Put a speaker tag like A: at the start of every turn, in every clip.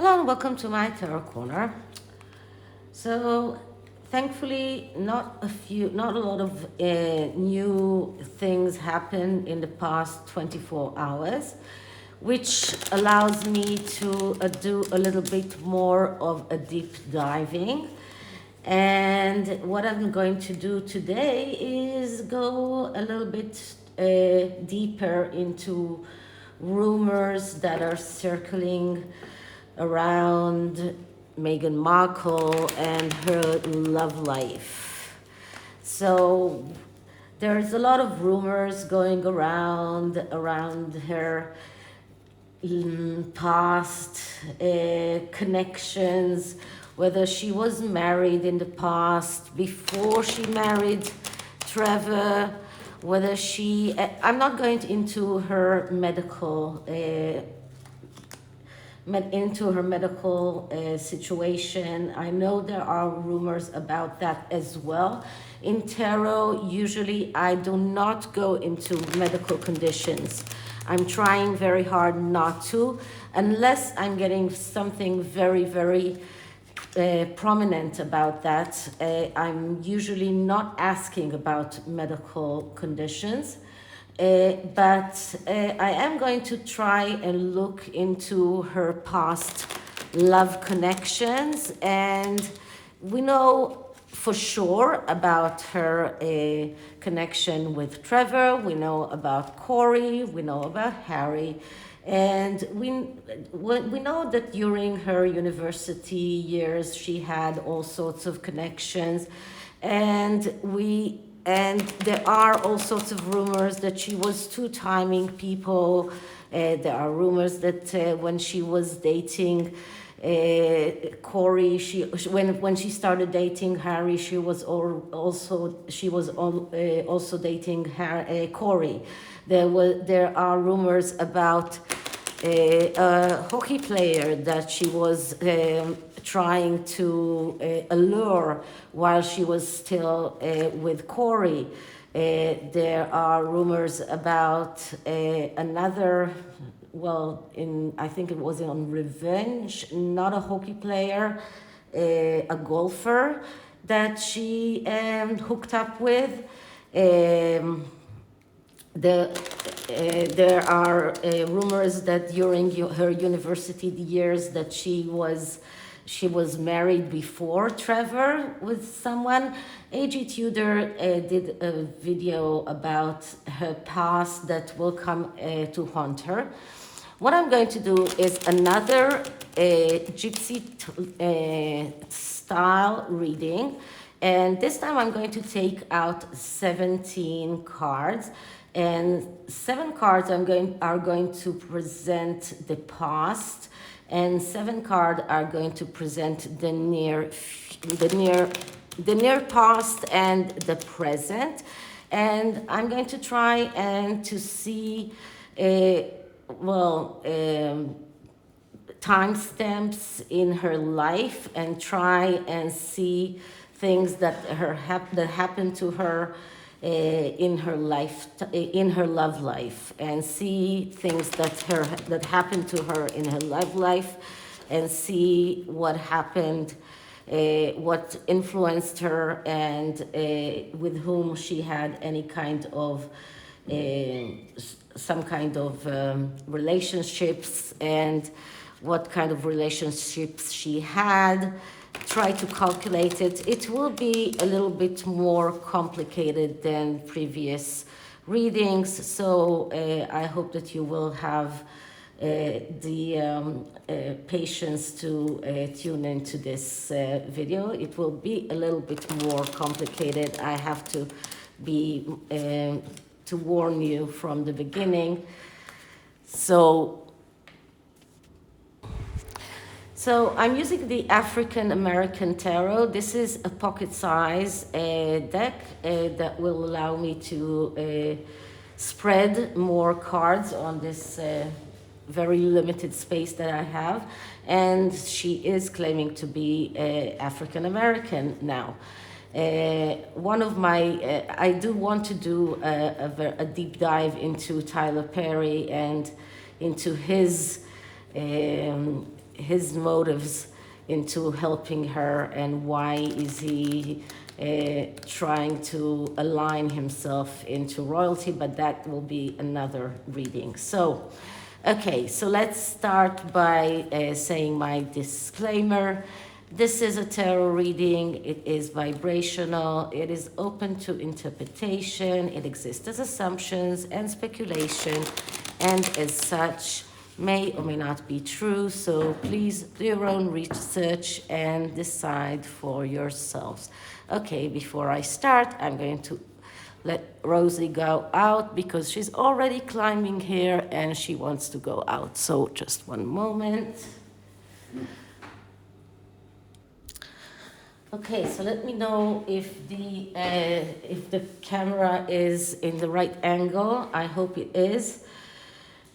A: Hello and welcome to my tarot corner. So, thankfully, not a lot of new things happen in the past 24 hours, which allows me to do a little bit more of a deep diving. And what I'm going to do today is go a little bit deeper into rumors that are circling around Meghan Markle and her love life. So there's a lot of rumors going around her past connections, whether she was married in the past, before she married Trevor, whether she... I'm not going into her medical situation. I know there are rumors about that as well. In tarot, usually I do not go into medical conditions. I'm trying very hard not to, unless I'm getting something very, very prominent about that. I'm usually not asking about medical conditions. But I am going to try and look into her past love connections, and we know for sure about her connection with Trevor, we know about Corey, we know about Harry, and we know that during her university years she had all sorts of connections, and there are all sorts of rumors that she was two-timing people. There are rumors that when she was dating Corey, when she started dating Harry, she was also dating Corey. There are rumors about a hockey player that she was trying to allure while she was still with Corey. There are rumors about another, I think it was on Revenge, not a hockey player, a golfer that she hooked up with. There are rumors that during her university years that she was married before Trevor with someone. A.G. Tudor did a video about her past that will come to haunt her. What I'm going to do is another Gypsy style reading, and this time I'm going to take out 17 cards, and 7 cards are going to present the past, and 7 cards are going to present the near past and the present. And I'm going to try and to see timestamps in her life, and try and see things that happened to her in her life, in her love life, and see things that happened to her in her love life, and see what happened, what influenced her, and with whom she had any kind of some kind of relationships, and what kind of relationships she had. Try to calculate it. It will be a little bit more complicated than previous readings, so I hope that you will have the patience to tune into this video. It will be a little bit more complicated. I have to be to warn you from the beginning. So I'm using the African American Tarot. This is a pocket size deck that will allow me to spread more cards on this very limited space that I have. And she is claiming to be African American now. One of my, I do want to do a deep dive into Tyler Perry and into his his motives into helping her, and why is he trying to align himself into royalty, but that will be another reading. So, okay, so let's start by saying my disclaimer. This is a tarot reading. It is vibrational. It is open to interpretation. It exists as assumptions and speculation, and as such may or may not be true. So please do your own research and decide for yourselves. Okay, before I start, I'm going to let Rosie go out because she's already climbing here and she wants to go out. So just one moment. Okay, so let me know if the camera is in the right angle. I hope it is.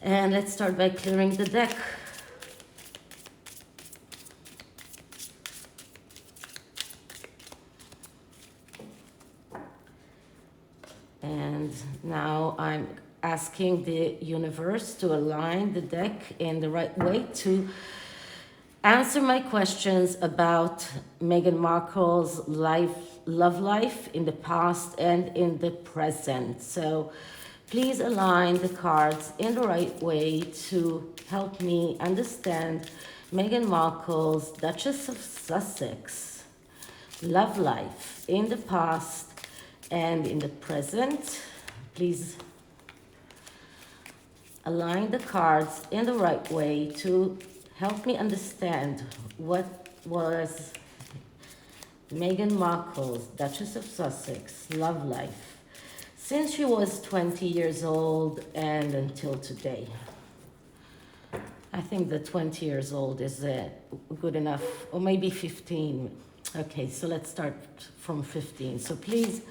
A: And let's start by clearing the deck. And now I'm asking the universe to align the deck in the right way to answer my questions about Meghan Markle's love life in the past and in the present. So please align the cards in the right way to help me understand Meghan Markle's Duchess of Sussex love life in the past and in the present. Please align the cards in the right way to help me understand what was Meghan Markle's, Duchess of Sussex, love life since she was 20 years old and until today. I think that 20 years old is good enough, or maybe 15. Okay, so let's start from 15. So please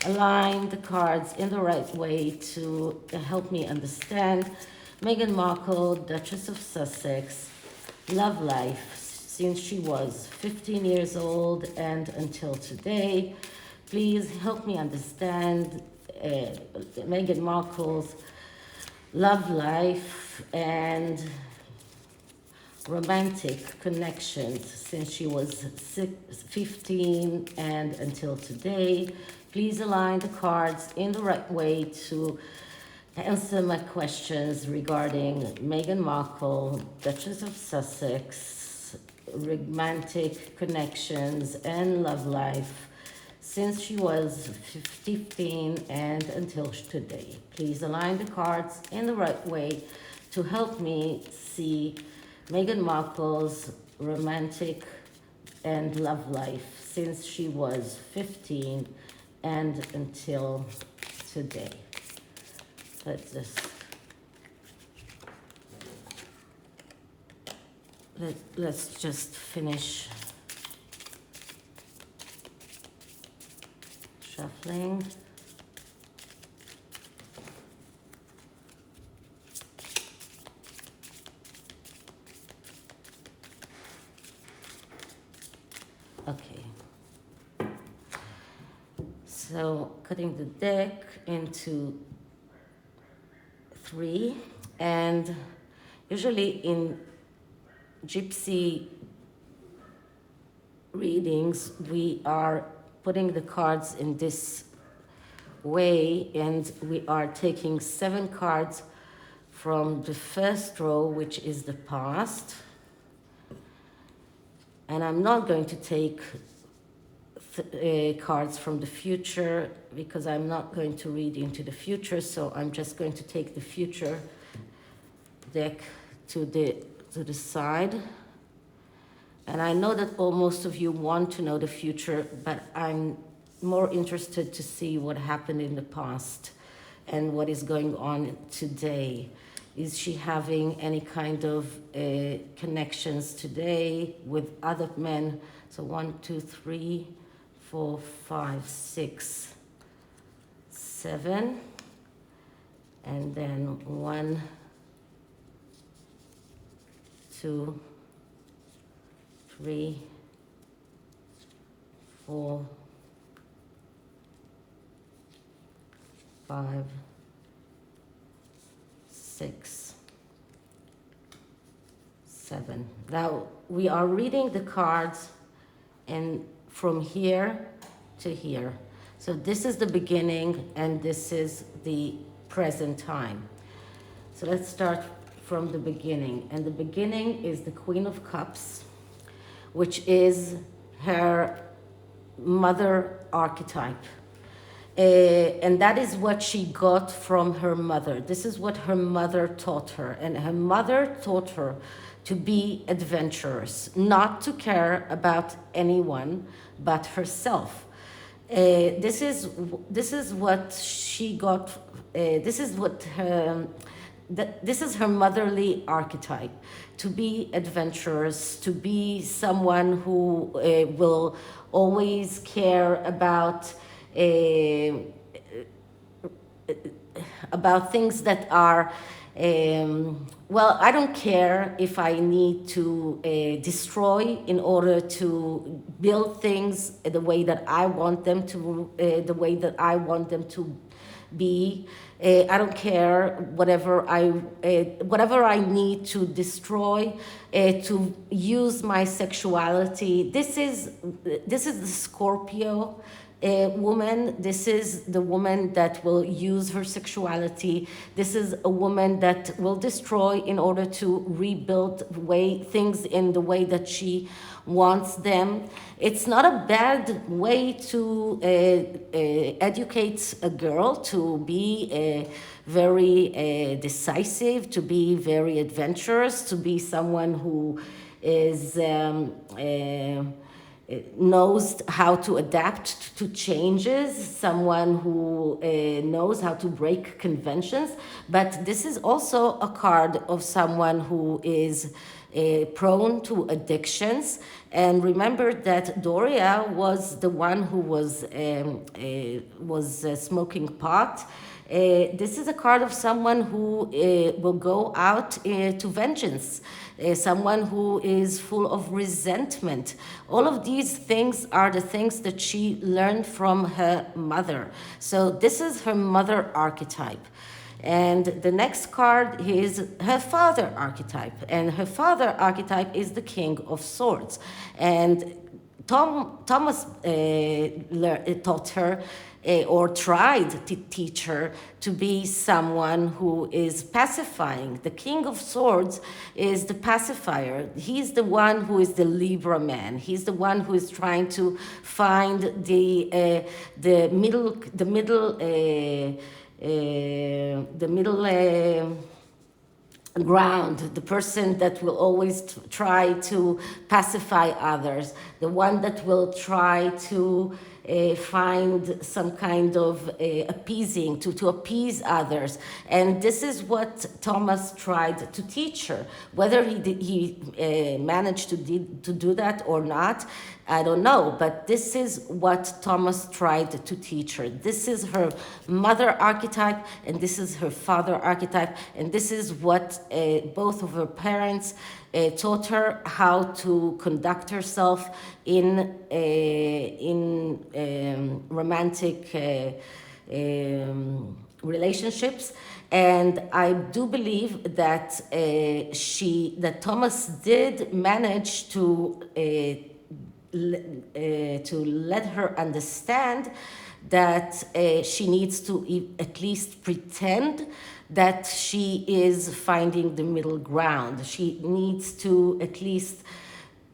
A: align the cards in the right way to help me understand Meghan Markle, Duchess of Sussex, love life since she was 15 years old and until today. Please help me understand Meghan Markle's love life and romantic connections since she was 15 and until today. Please align the cards in the right way to answer my questions regarding Meghan Markle, Duchess of Sussex, romantic connections and love life since she was 15 and until today. Please align the cards in the right way to help me see Meghan Markle's romantic and love life since she was 15 and until today. Let's just finish shuffling. Okay. So cutting the deck into 3, and usually in Gypsy readings we are putting the cards in this way, and we are taking 7 cards from the first row, which is the past, and I'm not going to take cards from the future because I'm not going to read into the future, so I'm just going to take the future deck to the side. And I know that most of you want to know the future, but I'm more interested to see what happened in the past and what is going on today. Is she having any kind of connections today with other men? So 1, 2, 3, 4, 5, 6, 7, and then 1, 2, 3, 4, 5, 6, 7. Now we are reading the cards and from here to here. So this is the beginning and this is the present time. So let's start from the beginning. And the beginning is the Queen of Cups, which is her mother archetype. And that is what she got from her mother. This is what her mother taught her. And her mother taught her to be adventurous, not to care about anyone but herself. This is what she got. This is her motherly archetype: to be adventurous, to be someone who will always care about things that are. Well, I don't care if I need to destroy in order to build things the way that I want them to, be. I don't care whatever I need to destroy to use my sexuality. This is the Scorpio woman. This is the woman that will use her sexuality. This is a woman that will destroy in order to rebuild things in the way that she wants them. It's not a bad way to educate a girl to be very decisive, to be very adventurous, to be someone who is knows how to adapt to changes, someone who knows how to break conventions. But this is also a card of someone who is prone to addictions. And remember that Doria was the one who was smoking pot. This is a card of someone who will go out to vengeance, someone who is full of resentment. All of these things are the things that she learned from her mother. So this is her mother archetype. And the next card is her father archetype. And her father archetype is the King of Swords. And Thomas taught her or tried to teach her to be someone who is pacifying. The King of Swords is the pacifier. He's the one who is the Libra man. He's the one who is trying to find the middle ground, the person that will always try to pacify others, the one that will try to find some kind of appeasing, to appease others. And this is what Thomas tried to teach her. Whether he managed to do that or not, I don't know, but this is what Thomas tried to teach her. This is her mother archetype, and this is her father archetype, and this is what both of her parents taught her how to conduct herself in romantic relationships. And I do believe that Thomas did manage to let her understand that she needs to at least pretend that she is finding the middle ground. She needs to at least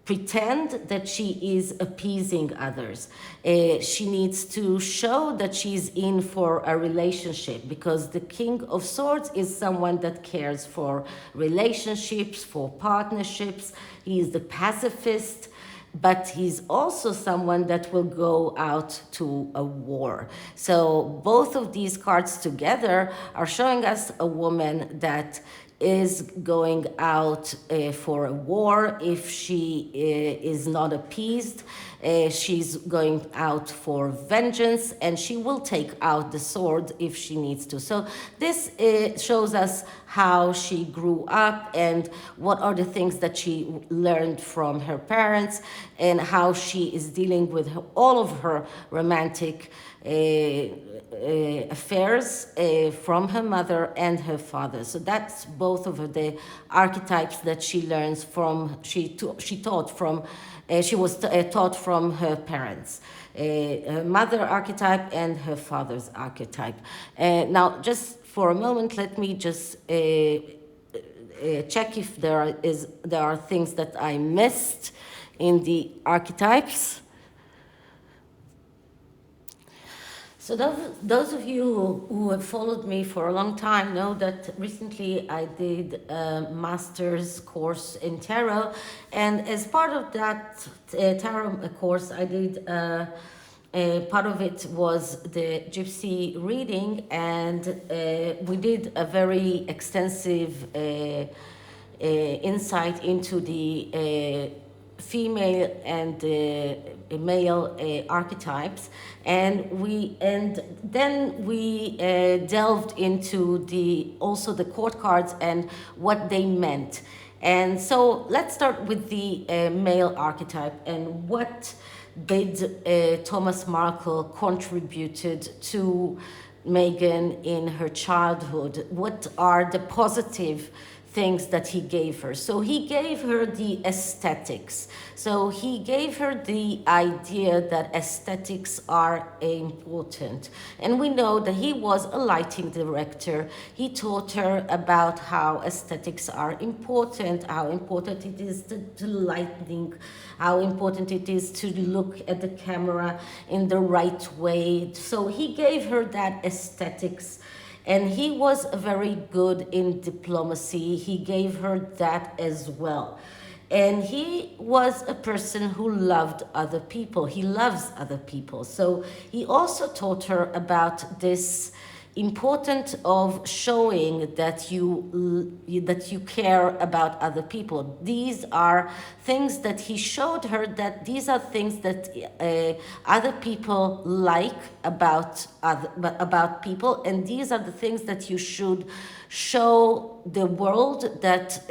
A: pretend that she is appeasing others. She needs to show that she's in for a relationship, because the King of Swords is someone that cares for relationships, for partnerships. He is the pacifist, but he's also someone that will go out to a war. So both of these cards together are showing us a woman that is going out for a war if she is not appeased. She's going out for vengeance, and she will take out the sword if she needs to. So this shows us how she grew up and what are the things that she learned from her parents and how she is dealing with all of her romantic affairs from her mother and her father. So that's both of the archetypes that she learns from, she was taught from her parents. Her mother archetype and her father's archetype. Now, just for a moment, let me just check if there are things that I missed in the archetypes. So those of you who have followed me for a long time know that recently I did a master's course in tarot, and as part of that tarot course, I did part of it was the Gypsy reading, and we did a very extensive insight into the female and male archetypes, and then we delved into also the court cards and what they meant. And so let's start with the male archetype and what did Thomas Markle contributed to Meghan in her childhood. What are the positive things that he gave her? So he gave her the aesthetics. So he gave her the idea that aesthetics are important. And we know that he was a lighting director. He taught her about how aesthetics are important, how important it is to lighting, how important it is to look at the camera in the right way. So he gave her that aesthetics. And he was very good in diplomacy. He gave her that as well. And he was a person who loved other people. He loves other people. So he also taught her about this important of showing that you care about other people. These are things that he showed her, that these are things that other people like about people, and these are the things that you should show the world, that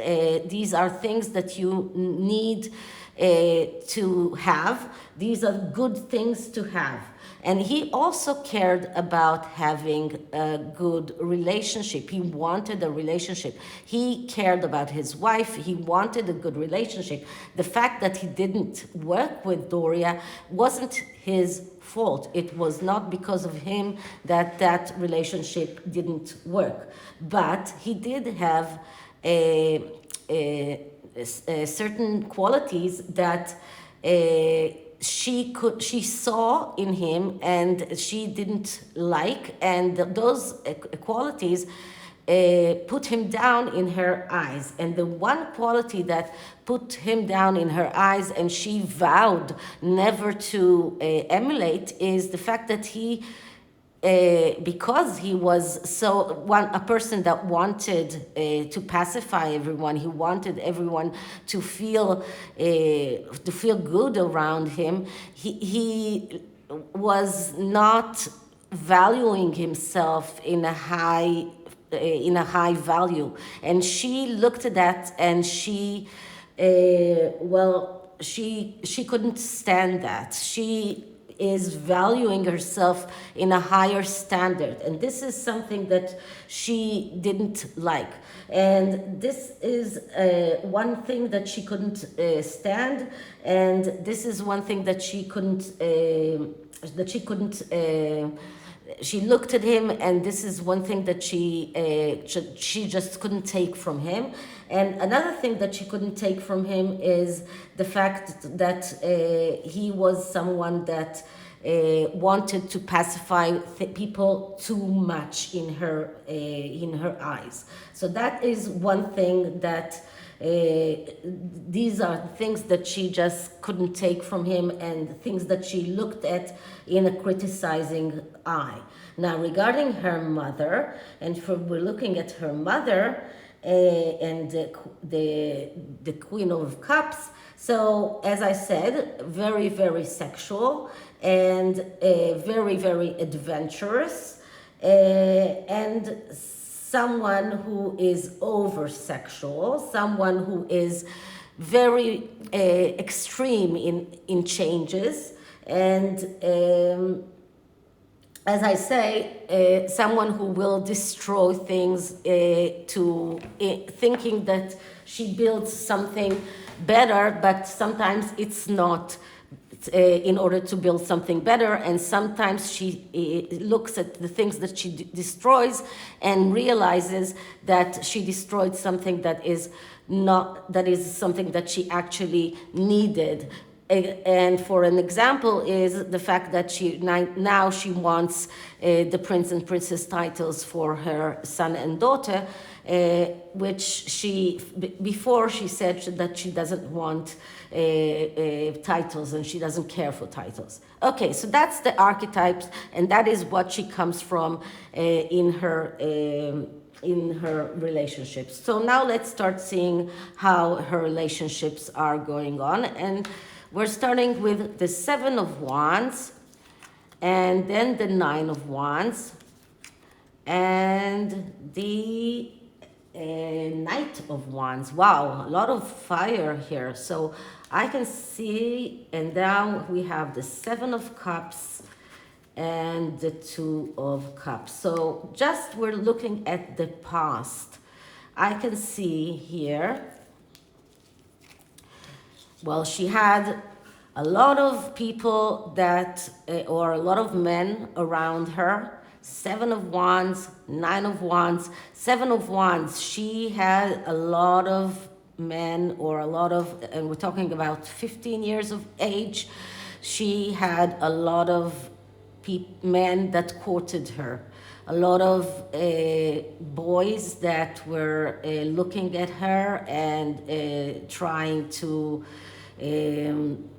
A: these are things that you need to have. These are good things to have. And he also cared about having a good relationship. He wanted a relationship. He cared about his wife. He wanted a good relationship. The fact that he didn't work with Doria wasn't his fault. It was not because of him that that relationship didn't work. But he did have certain qualities that she saw in him and she didn't like, and those qualities put him down in her eyes. And the one quality that put him down in her eyes and she vowed never to emulate is the fact that he because he was a person that wanted to pacify everyone. He wanted everyone to feel good around him. He was not valuing himself in a high value, and she looked at that and she couldn't stand that. She is valuing herself in a higher standard, and this is something that she didn't like, and this is one thing that she couldn't stand, and this is one thing that she couldn't she looked at him, and this is one thing that she just couldn't take from him. And another thing that she couldn't take from him is the fact that he was someone that wanted to pacify people too much in her eyes. So that is one thing that these are things that she just couldn't take from him, and things that she looked at in a criticizing eye. Now, regarding her mother, and we're looking at her mother and the Queen of Cups. So, as I said, very, very sexual and very, very adventurous, and someone who is over-sexual, someone who is very extreme in changes, and as I say, someone who will destroy things thinking that she builds something better, but sometimes it's not in order to build something better, and sometimes she looks at the things that she destroys and realizes that she destroyed something that is something that she actually needed. And for an example is the fact that now she wants the prince and princess titles for her son and daughter, which before she said that she doesn't want titles and she doesn't care for titles. Okay, so that's the archetypes, and that is what she comes from in her relationships. So now let's start seeing how her relationships are going on. And we're starting with the 7 of Wands, and then the 9 of Wands, and the Knight of Wands. Wow, a lot of fire here. So I can see, and now we have the 7 of Cups and the 2 of Cups. So just we're looking at the past. I can see here, well, she had a lot of people or a lot of men around her. 7 of Wands, 9 of Wands, 7 of Wands. She had a lot of men, or a lot of, and we're talking about 15 years of age. She had a lot of men that courted her. A lot of boys that were looking at her and trying to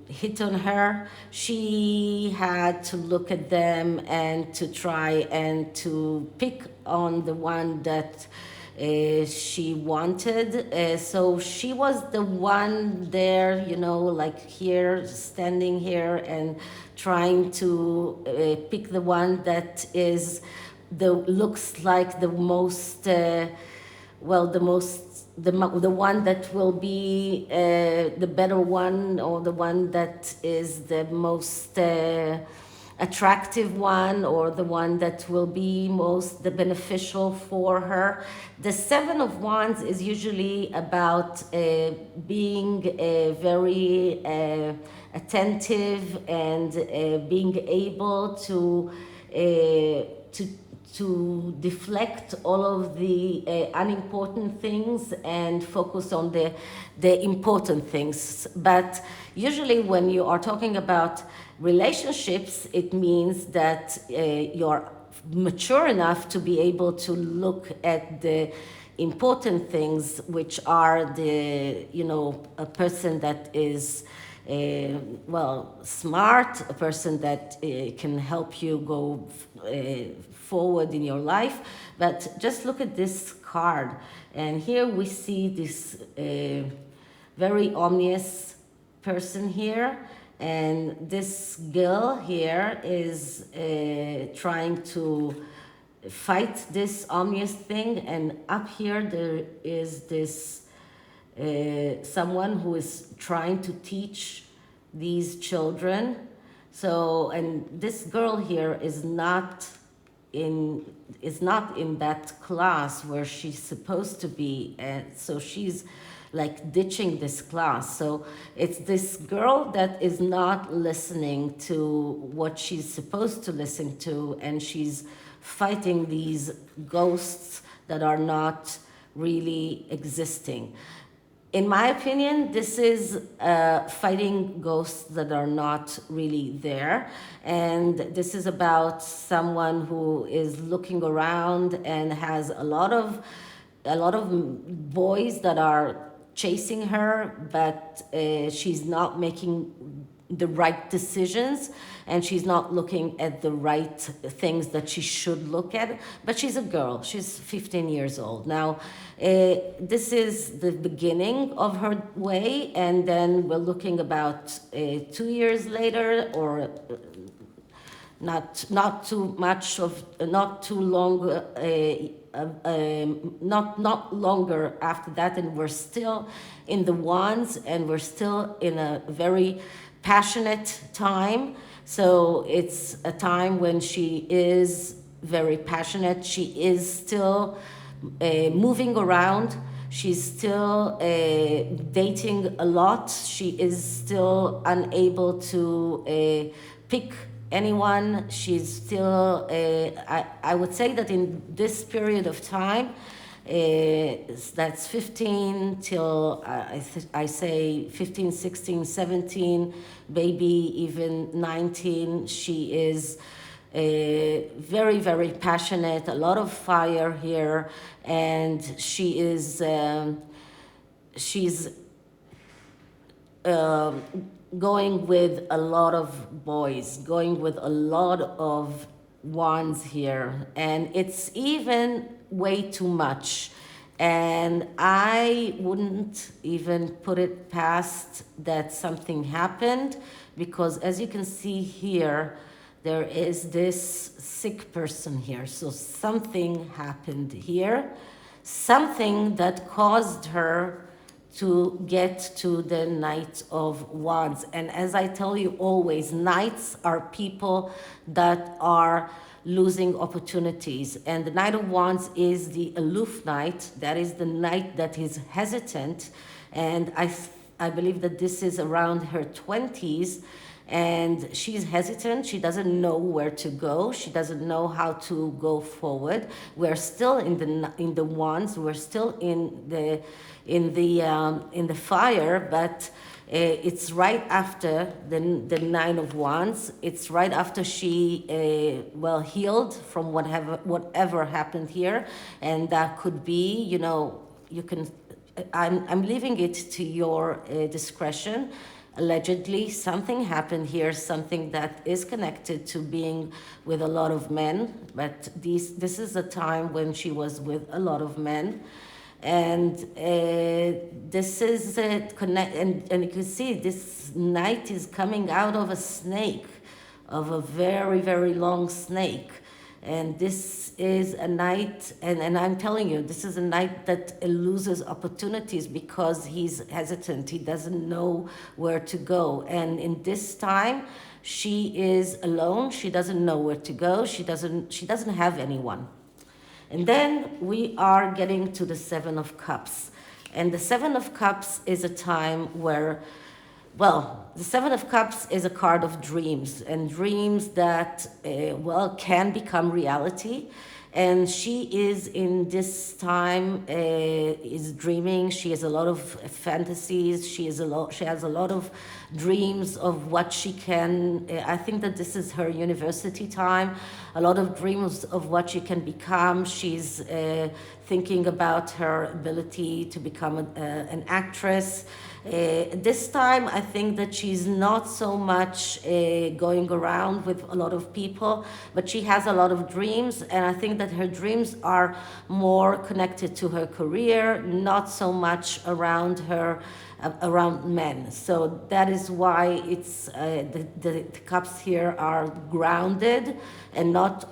A: hit on her. She had to look at them and to try and to pick on the one that she wanted. So she was the one there, like here, standing here and trying to pick the one that looks like the most, the one that will be the better one, or the one that is the most attractive one, or the one that will be most beneficial for her. The 7 of Wands is usually about being very attentive and being able to deflect all of the unimportant things and focus on the important things. But usually when you are talking about relationships, it means that you're mature enough to be able to look at the important things, which are a person that is smart, a person that can help you go forward in your life. But just look at this card, and here we see this very ominous person here, and this girl here is trying to fight this ominous thing, and up here there is this someone who is trying to teach these children. So, and this girl here is not in that class where she's supposed to be, so she's like ditching this class. So it's this girl that is not listening to what she's supposed to listen to, and she's fighting these ghosts that are not really existing. In my opinion, this is fighting ghosts that are not really there. And this is about someone who is looking around and has a lot of boys that are chasing her, but she's not making the right decisions, and she's not looking at the right things that she should look at. But she's a girl, she's 15 years old. Now, this is the beginning of her way, and then we're looking about 2 years later, or not too long not longer after that, and we're still in the wands, and we're still in a very passionate time. So it's a time when she is very passionate. She is still moving around. She's still dating a lot. She is still unable to pick anyone. She's still, I would say that in this period of time, that's 15 till I say 15, 16, 17, maybe even 19. She is very, very passionate, a lot of fire here, and she's going with a lot of boys, going with a lot of wands here, and it's even way too much. And I wouldn't even put it past that something happened, because as you can see here, there is this sick person here. So something happened here, something that caused her to get to the Knight of Wands. And as I tell you always, knights are people that are losing opportunities. And the Knight of Wands is the aloof knight. That is the knight that is hesitant. And I believe that this is around her 20s. And she's hesitant. She doesn't know where to go. She doesn't know how to go forward. We're still in the wands. We're still in the fire, but it's right after the Nine of Wands. It's right after she healed from whatever happened here, and that could be, you can. I'm leaving it to your discretion. Allegedly, something happened here, something that is connected to being with a lot of men, but this is a time when she was with a lot of men. And this is connect, and you can see this knight is coming out of a snake, of a very, very long snake. And this is a knight, and I'm telling you, this is a knight that loses opportunities because he's hesitant. He doesn't know where to go. And in this time, she is alone. She doesn't know where to go. She doesn't have anyone. And then we are getting to the Seven of Cups. And the Seven of Cups is a time where, the Seven of Cups is a card of dreams, and dreams that, can become reality. And she is in this time, is dreaming. She has a lot of fantasies. She has a lot of dreams of what she can. I think that this is her university time. A lot of dreams of what she can become. She's thinking about her ability to become an actress. This time, I think that she's not so much going around with a lot of people, but she has a lot of dreams, and I think that her dreams are more connected to her career, not so much around men. So that is why it's the cups here are grounded and not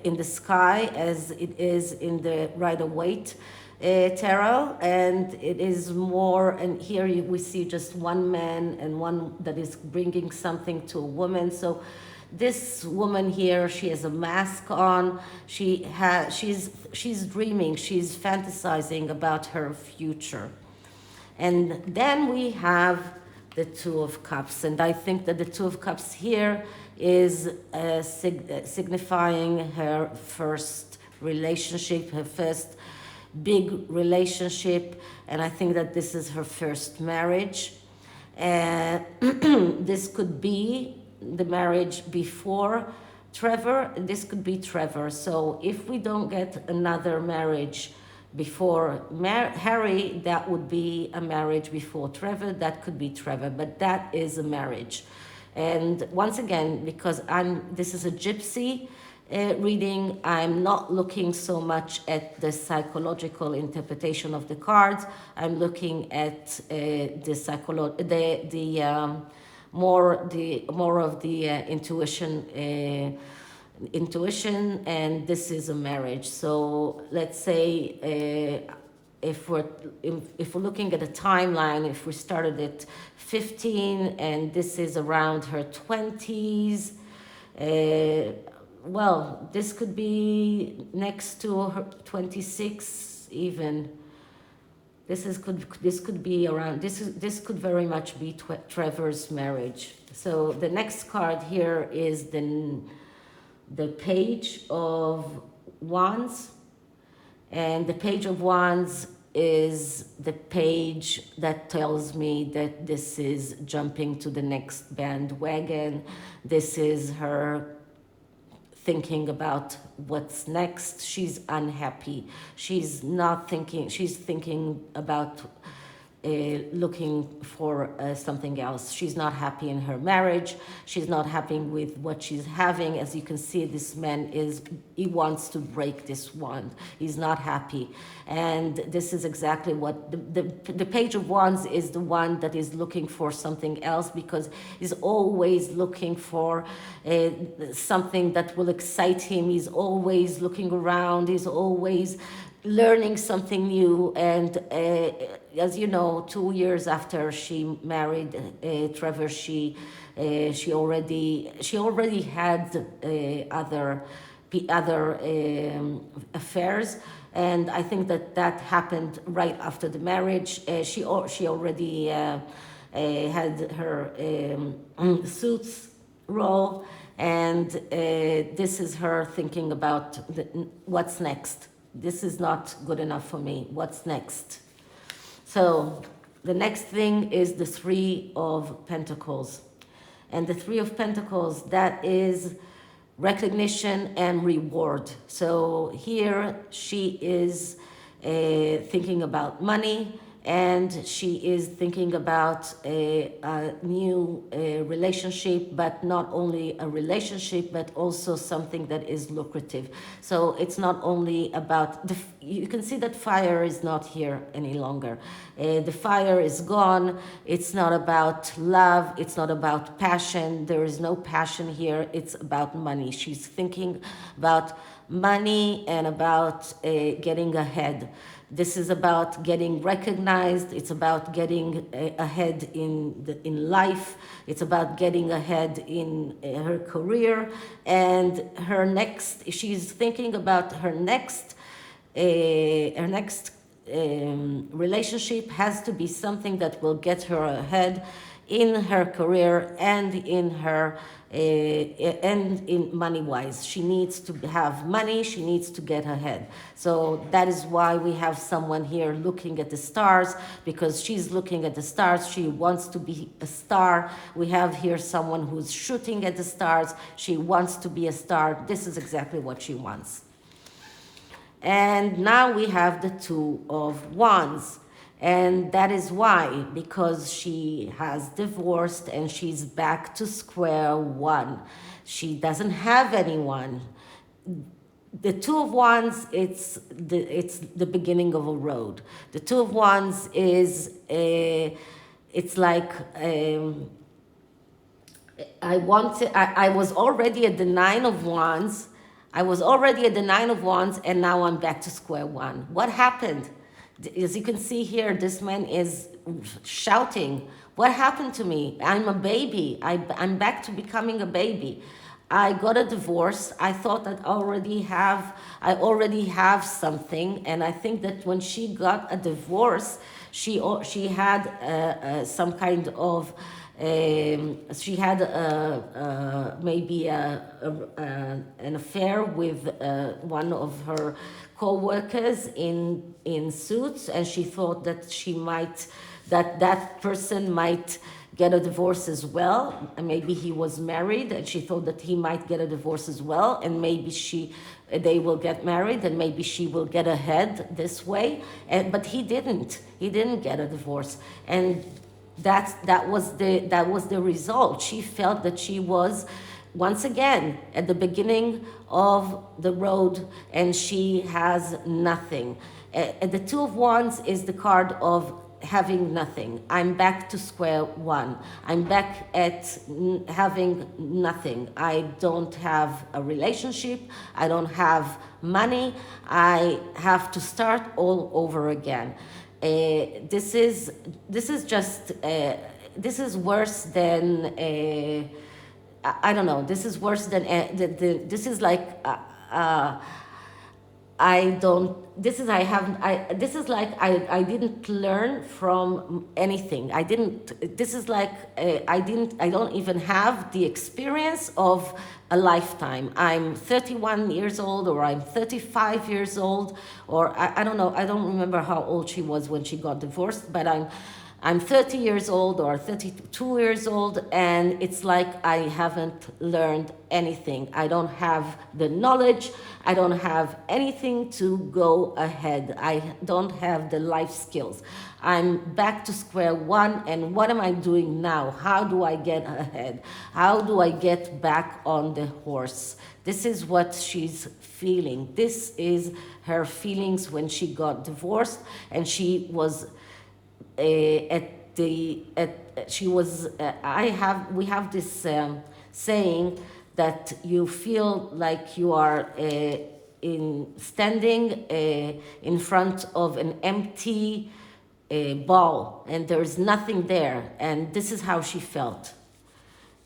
A: in the sky as it is in the Rider-Waite tarot, and it is more, and here we see just one man and one that is bringing something to a woman. So this woman here, she has a mask on. She's dreaming, she's fantasizing about her future. And then we have the Two of Cups, and I think that the Two of Cups here is signifying her first relationship, her first big relationship, and I think that this is her first marriage. This could be the marriage before Trevor, this could be Trevor. So if we don't get another marriage before Harry, that would be a marriage before Trevor. That could be Trevor, but that is a marriage. And once again, because this is a gypsy reading, I'm not looking so much at the psychological interpretation of the cards. I'm looking at more of the intuition intuition, and this is a marriage. So let's say if we're looking at a timeline, if we started at 15 and this is around her 20s, well, this could be next to her 26 even. This could be around, this could very much be Trevor's marriage. So the next card here is the Page of Wands, and the Page of Wands is the page that tells me that this is jumping to the next bandwagon. This is her thinking about what's next. She's unhappy. She's not thinking, she's thinking about looking for something else. She's not happy in her marriage. She's not happy with what she's having. As you can see, this man he wants to break this wand. He's not happy. And this is exactly what the Page of Wands is, the one that is looking for something else, because he's always looking for something that will excite him. He's always looking around. He's always learning something new. And as you know, 2 years after she married Trevor, she already had other affairs, and I think that happened right after the marriage. She already had her Suits role, and this is her thinking about what's next. This is not good enough for me. What's next? So the next thing is the Three of Pentacles. And the Three of Pentacles, that is recognition and reward. So here she is thinking about money, and she is thinking about a new relationship, but not only a relationship, but also something that is lucrative. So it's not only about, you can see that fire is not here any longer. The fire is gone. It's not about love. It's not about passion. There is no passion here. It's about money. She's thinking about money and about getting ahead. This is about getting recognized. It's about getting ahead in life. It's about getting ahead in her career, and she's thinking about her next relationship has to be something that will get her ahead in her career and in her and in money-wise. She needs to have money. She needs to get ahead. So that is why we have someone here looking at the stars, because she's looking at the stars. She wants to be a star. We have here someone who's shooting at the stars. She wants to be a star. This is exactly what she wants. And now we have the Two of Wands. And that is why, because she has divorced and she's back to square one. She doesn't have anyone. The Two of Wands, it's the beginning of a road. The Two of Wands is it's like I was already at the Nine of Wands. I was already at the Nine of Wands, and now I'm back to square one. What happened? As you can see here, this man is shouting, what happened to me? I'm a baby. I'm back to becoming a baby. I got a divorce. I thought that I already have something. And I think that when she got a divorce, she had some kind of, she had maybe an affair with one of her co-workers in Suits, and she thought that that person might get a divorce as well, and maybe he was married, and she thought that he might get a divorce as well, and maybe they will get married, and maybe she will get ahead this way, but he didn't get a divorce, and that was the result. She felt that she was once again at the beginning of the road, and she has nothing. The Two of Wands is the card of having nothing. I'm back to square one. I'm back at having nothing. I don't have a relationship. I don't have money. I have to start all over again. This is just this is worse than I don't know. This is worse than this is like I don't. This is I haven't. This is like I didn't learn from anything. I didn't. This is like I didn't. I don't even have the experience of a lifetime. I'm 31 years old, or I'm 35 years old, or I don't know. I don't remember how old she was when she got divorced, but I'm 30 years old or 32 years old, and it's like I haven't learned anything. I don't have the knowledge. I don't have anything to go ahead. I don't have the life skills. I'm back to square one, and what am I doing now? How do I get ahead? How do I get back on the horse? This is what she's feeling. This is her feelings when she got divorced, and she was we have this saying that you feel like you are standing in front of an empty ball, and there is nothing there, and this is how she felt.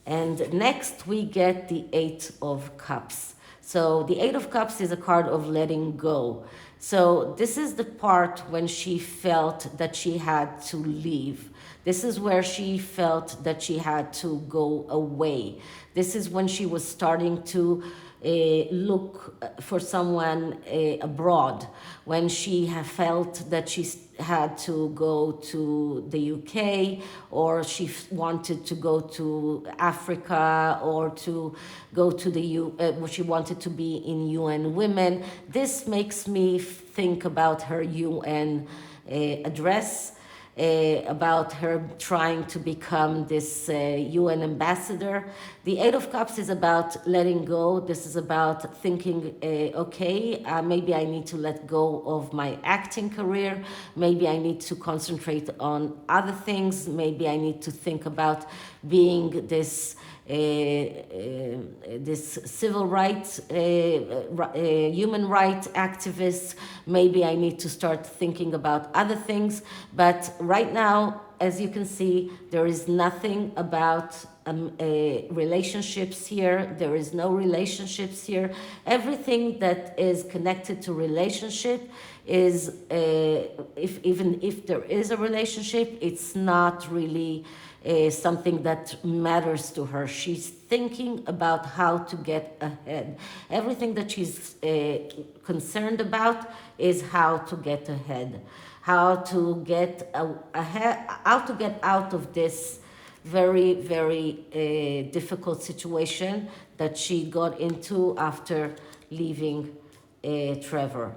A: And next we get the Eight of Cups. So the Eight of Cups is a card of letting go. So this is the part when she felt that she had to leave. This is where she felt that she had to go away. This is when she was starting to look for someone abroad, when she felt that she had to go to the UK, or she wanted to go to Africa, or to go to she wanted to be in UN Women. This makes me think about her UN address, about her trying to become this UN ambassador. The Eight of Cups is about letting go. This is about thinking, okay, maybe I need to let go of my acting career. Maybe I need to concentrate on other things. Maybe I need to think about being this civil rights, human rights activist. Maybe I need to start thinking about other things. But right now, as you can see, there is nothing about relationships here. There is no relationships here. Everything that is connected to relationship is, even if there is a relationship, it's not really something that matters to her. She's thinking about how to get ahead. Everything that she's concerned about is how to get ahead, how to get ahead, how to get out of this very, very difficult situation that she got into after leaving Trevor.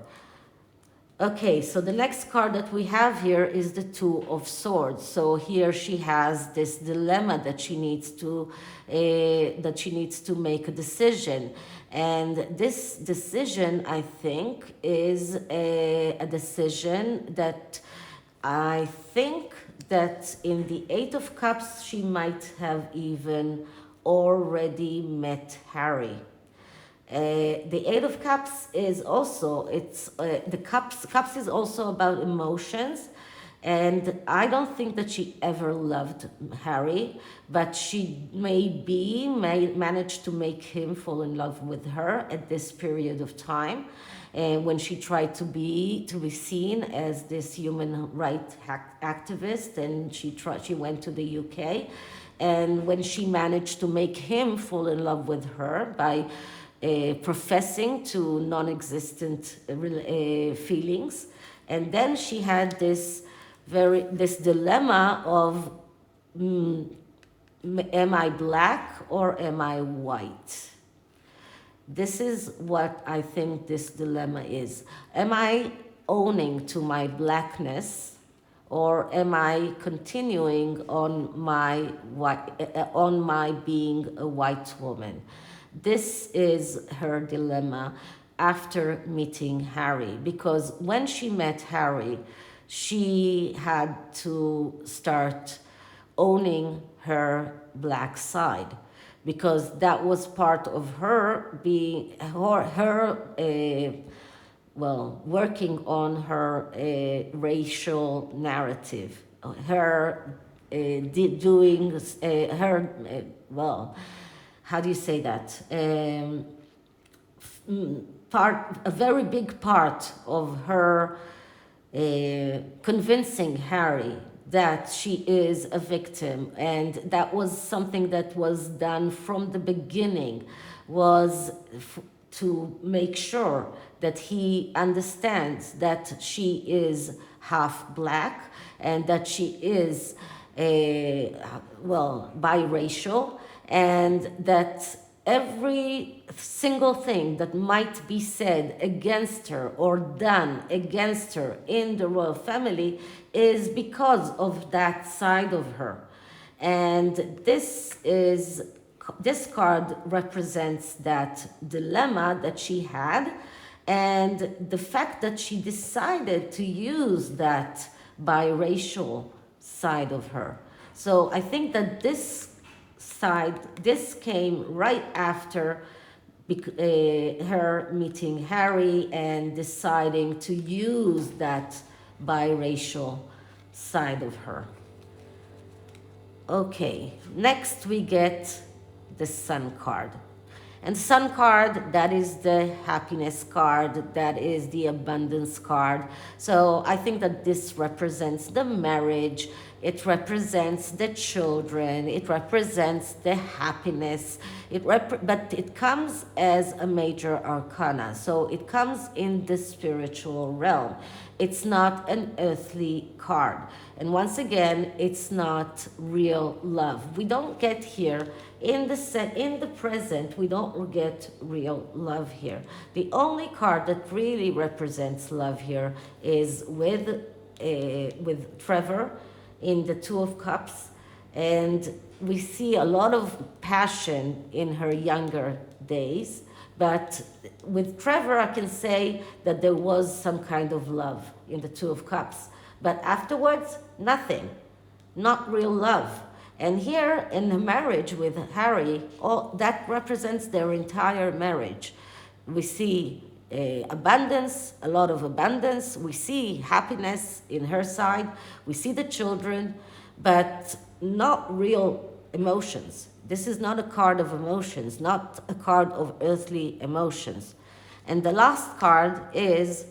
A: Okay, so the next card that we have here is the Two of Swords. So here she has this dilemma that she needs to make a decision, and this decision, I think, is a decision that I think that in the Eight of Cups she might have even already met Harry. The Eight of Cups is also, the cups is also about emotions, and I don't think that she ever loved Harry, but she managed to make him fall in love with her at this period of time, when she tried to be seen as this human rights activist, and she went to the UK, and when she managed to make him fall in love with her by professing to non-existent feelings, and then she had this dilemma of am I black or am I white? This is what I think this dilemma is. Am I owning to my blackness, or am I continuing on my being a white woman? This is her dilemma after meeting Harry, because when she met Harry, she had to start owning her black side, because that was part of her being working on her racial narrative, her doing her how do you say that? A very big part of her convincing Harry that she is a victim, and that was something that was done from the beginning, was to make sure that he understands that she is half black and that she is biracial, and that every single thing that might be said against her or done against her in the royal family is because of that side of her. And this card represents that dilemma that she had, and the fact that she decided to use that biracial side of her. So I think that this came right after her meeting Harry and deciding to use that biracial side of her. Okay, next we get the Sun card. And Sun card, that is the happiness card, that is the abundance card. So I think that this represents the marriage, it represents the children, it represents the happiness, but it comes as a major arcana. So it comes in the spiritual realm. It's not an earthly card. And once again, it's not real love. We don't get here, in the present, we don't get real love here. The only card that really represents love here is with Trevor in the Two of Cups. And we see a lot of passion in her younger days. But with Trevor, I can say that there was some kind of love in the Two of Cups. But afterwards, nothing, not real love. And here in the marriage with Harry, that represents their entire marriage. We see abundance, a lot of abundance. We see happiness in her side. We see the children, but not real emotions. This is not a card of emotions, not a card of earthly emotions. And the last card is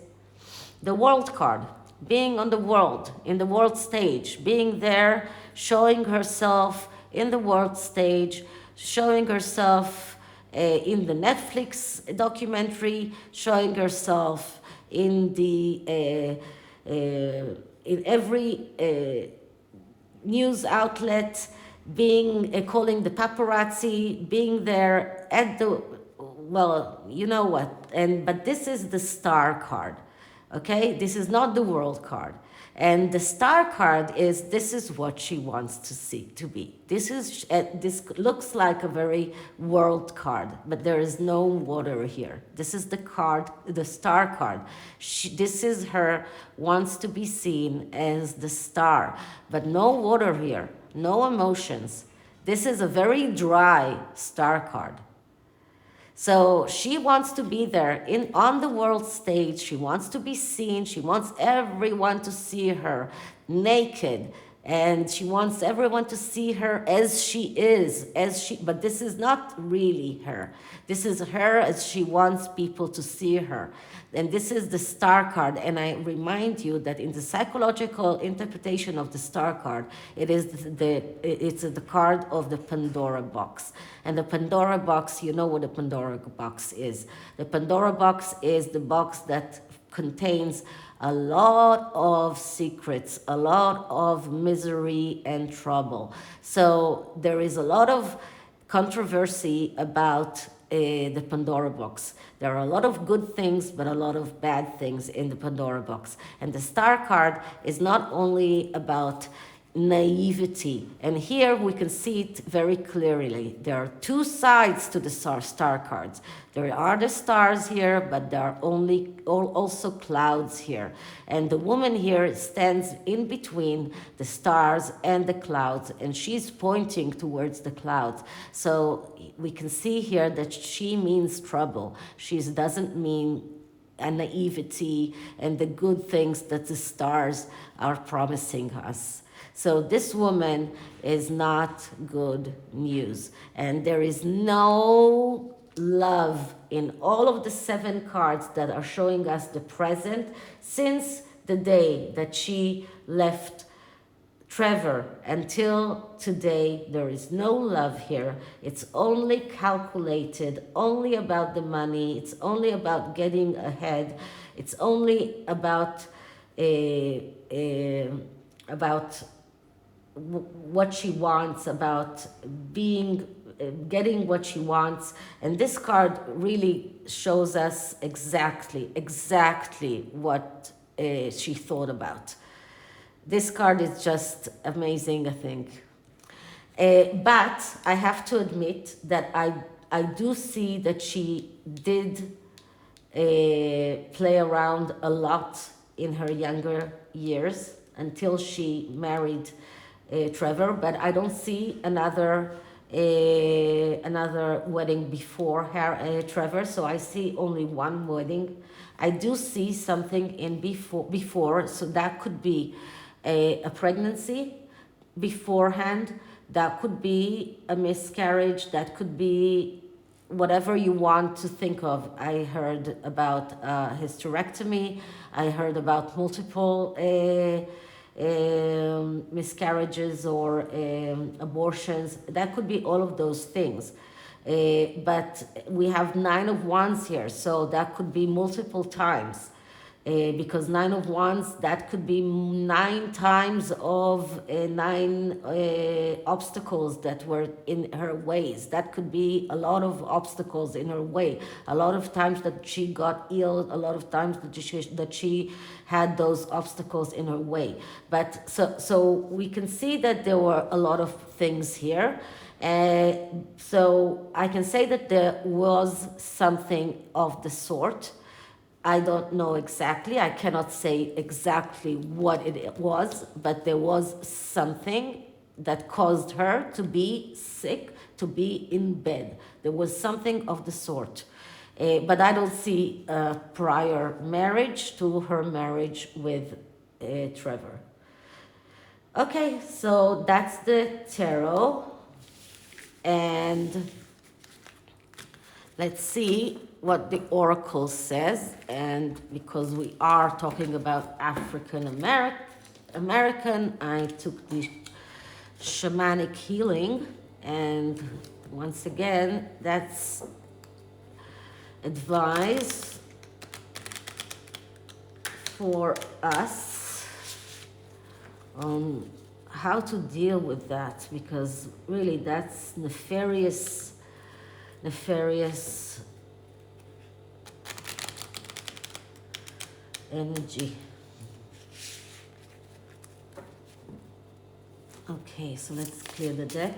A: the World card. Being on the world, in the world stage, being there, showing herself in the world stage, showing herself in the Netflix documentary, showing herself in the in every news outlet, being calling the paparazzi, being there at the you know what. But this is the Star card. Okay, this is not the World card. And the Star card is, this is what she wants to be. This looks like a very world card, but there is no water here. This is the card, the Star card. This is her, wants to be seen as the star, but no water here, no emotions. This is a very dry Star card. So she wants to be there on the world stage. She wants to be seen. She wants everyone to see her naked, and she wants everyone to see her as she is, but this is not really her. This is her as she wants people to see her. And this is the Star card. And I remind you that in the psychological interpretation of the Star card, it's the card of the Pandora box. And the Pandora box, you know what the Pandora box is. The Pandora box is the box that contains a lot of secrets, a lot of misery and trouble. So there is a lot of controversy about the Pandora box. There are a lot of good things, but a lot of bad things in the Pandora box. And the Star card is not only about naivety. And here we can see it very clearly. There are two sides to the star cards. There are the stars here, but there are also clouds here. And the woman here stands in between the stars and the clouds, and she's pointing towards the clouds. So we can see here that she means trouble. She doesn't mean a naivety and the good things that the stars are promising us. So this woman is not good news. And there is no love in all of the 7 cards that are showing us the present since the day that she left Trevor. Until today, there is no love here. It's only calculated, only about the money. It's only about getting ahead. It's only about what she wants, about getting what she wants. And this card really shows us exactly what she thought about. This card is just amazing, I think. But I have to admit that I do see that she did play around a lot in her younger years until she married Trevor, but I don't see another wedding before her, Trevor, so I see only one wedding. I do see something in before, so that could be a pregnancy beforehand, that could be a miscarriage, that could be whatever you want to think of. I heard about hysterectomy, I heard about multiple miscarriages or abortions. That could be all of those things. But we have 9 of Wands here, so that could be multiple times. Because 9 of Wands, that could be 9 times of 9 obstacles that were in her ways. That could be a lot of obstacles in her way. A lot of times that she got ill, a lot of times that she had those obstacles in her way. But so we can see that there were a lot of things here. So I can say that there was something of the sort. I don't know exactly. I cannot say exactly what it was, but there was something that caused her to be sick, to be in bed. There was something of the sort. But I don't see a prior marriage to her marriage with Trevor. Okay, so that's the tarot. And let's see what the oracle says. And because we are talking about African American, I took the shamanic healing, and once again, that's advice for us on how to deal with that, because really that's nefarious energy. Okay, so let's clear the deck.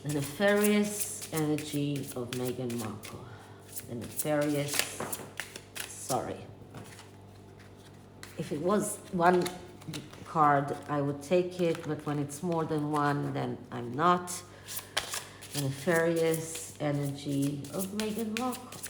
A: The nefarious energy of Meghan Markle. The nefarious, sorry. If it was one card, I would take it, but when it's more than one, then I'm not. The nefarious energy of Meghan Markle.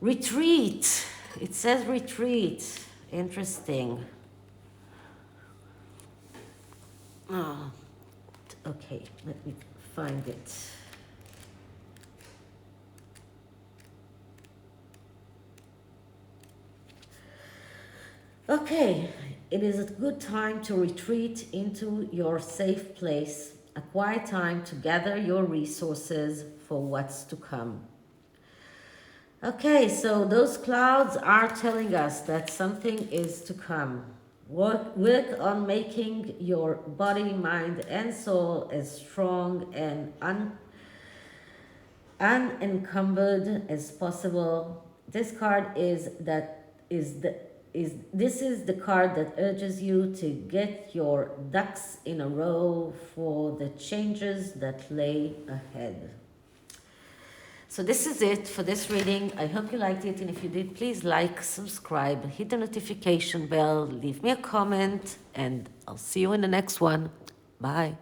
A: Retreat. It says retreat. Interesting. Oh, okay, let me find it. Okay, it is a good time to retreat into your safe place, a quiet time to gather your resources for what's to come. Okay, so those clouds are telling us that something is to come. Work on making your body, mind, and soul as strong and unencumbered as possible. This card is the card that urges you to get your ducks in a row for the changes that lay ahead. So this is it for this reading. I hope you liked it, and if you did, please like, subscribe, hit the notification bell, leave me a comment, and I'll see you in the next one. Bye.